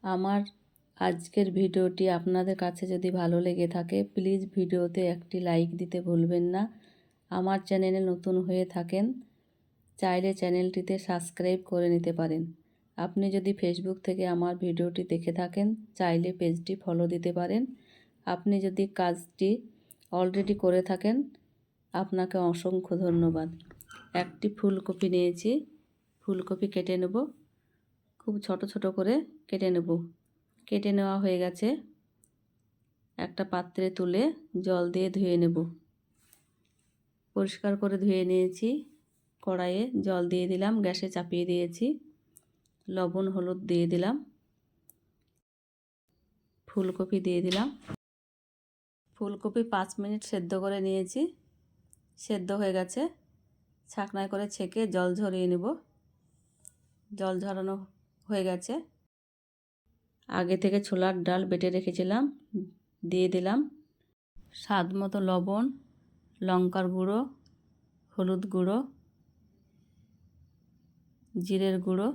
আমার আজকের ভিডিওটি আপনাদের কাছে যদি ভালো লেগে থাকে প্লিজ ভিডিওতে একটি লাইক দিতে ভুলবেন না। আমার চ্যানেলে নতুন হয়ে থাকেন চাইলে চ্যানেলটিতে সাবস্ক্রাইব করে নিতে পারেন। আপনি যদি ফেসবুক থেকে আমার ভিডিওটি দেখে থাকেন চাইলে পেজটি ফলো দিতে পারেন। আপনি যদি কাজটি অলরেডি করে থাকেন আপনাকে অসংখ্য ধন্যবাদ। একটি ফুলকপি নিয়েছি, ফুলকপি কেটে নেব, খুব ছোট ছোট করে কেটে নেব। কেটে নেওয়া হয়ে গেছে, একটা পাত্রে তুলে জল দিয়ে ধুয়ে নেব। পরিষ্কার করে ধুয়ে নিয়েছি। কড়াইয়ে জল দিয়ে দিলাম, গ্যাসে চাপিয়ে দিয়েছি, লবণ হলুদ দিয়ে দিলাম, ফুলকপি দিয়ে দিলাম। ফুলকপি 5 মিনিট সেদ্ধ করে নিয়েছি, সেদ্ধ হয়ে গেছে। ছাঁকনায় করে ছেঁকে জল ঝরিয়ে নেব। জল ঝরানো হয়ে গেছে। আগে থেকে ছোলার ডাল বেটে রেখেছিলাম, দিয়ে দিলাম। স্বাদ মতো লবণ, লঙ্কার গুঁড়ো, হলুদ গুঁড়ো, জিরের গুঁড়ো,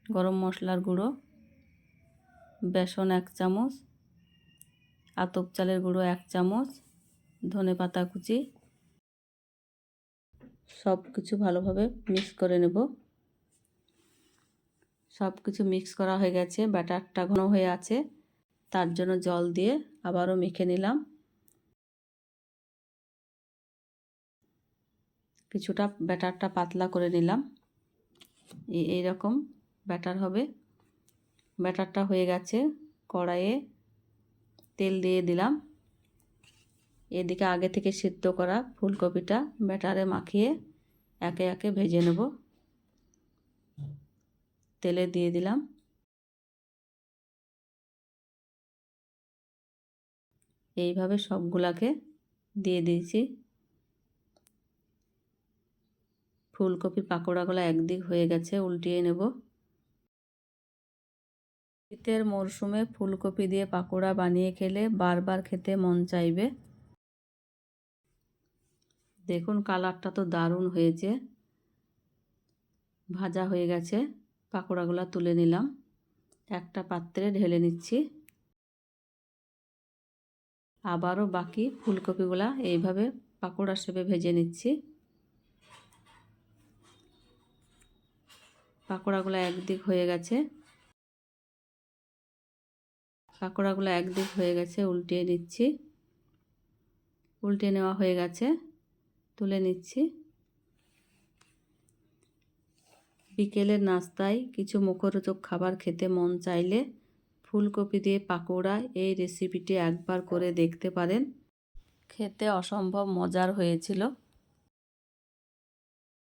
গরম মশলার গুঁড়ো, বেসন 1 চামচ, আতপ চালের গুঁড়ো 1 চামচ, ধনেপাতা কুচি, সব কিছু ভালোভাবে মিক্স করে নেব। সব কিছু মিক্স করা হয়ে গেছে। ব্যাটারটা ঘন হয়ে আছে, তার জন্য জল দিয়ে আবারও মেখে নিলাম। কিছুটা ব্যাটারটা পাতলা করে নিলাম। এই রকম ব্যাটার হবে। ব্যাটারটা হয়ে গেছে। কড়াইয়ে তেল দিয়ে দিলাম। এদিকে আগে থেকে সিদ্ধ করা ফুলকপিটা ব্যাটারে মাখিয়ে একে একে ভেজে নেব। তেলে দিয়ে দিলাম। এইভাবে সবগুলাকে দিয়ে দিয়েছি। ফুলকপির পাকোড়াগুলো একদিক হয়ে গেছে, উল্টিয়ে নেব। শীতের মরশুমে ফুলকপি দিয়ে পাকোড়া বানিয়ে খেলে বারবার খেতে মন চাইবে। দেখুন কালারটা তো দারুণ হয়েছে। ভাজা হয়ে গেছে। পাকোড়াগুলো তুলে নিলাম, একটা পাত্রে ঢেলে নিচ্ছি। আবারও বাকি ফুলকপিগুলা এইভাবে পাকোড়া শেপে ভেজে নিচ্ছি। পাকোড়াগুলো একদিক হয়ে গেছে। পাকোড়াগুলো একদিক হয়ে গেছে, উল্টিয়ে নিচ্ছি। উল্টে নেওয়া হয়ে গেছে, তুলে নিচ্ছি। বিকেলের নাস্তায় কিছু মুখরোচক খাবার খেতে মন চাইলে ফুলকপি দিয়ে পাকোড়া এই রেসিপিটি একবার করে দেখতে পারেন। খেতে অসম্ভব মজার হয়েছিল।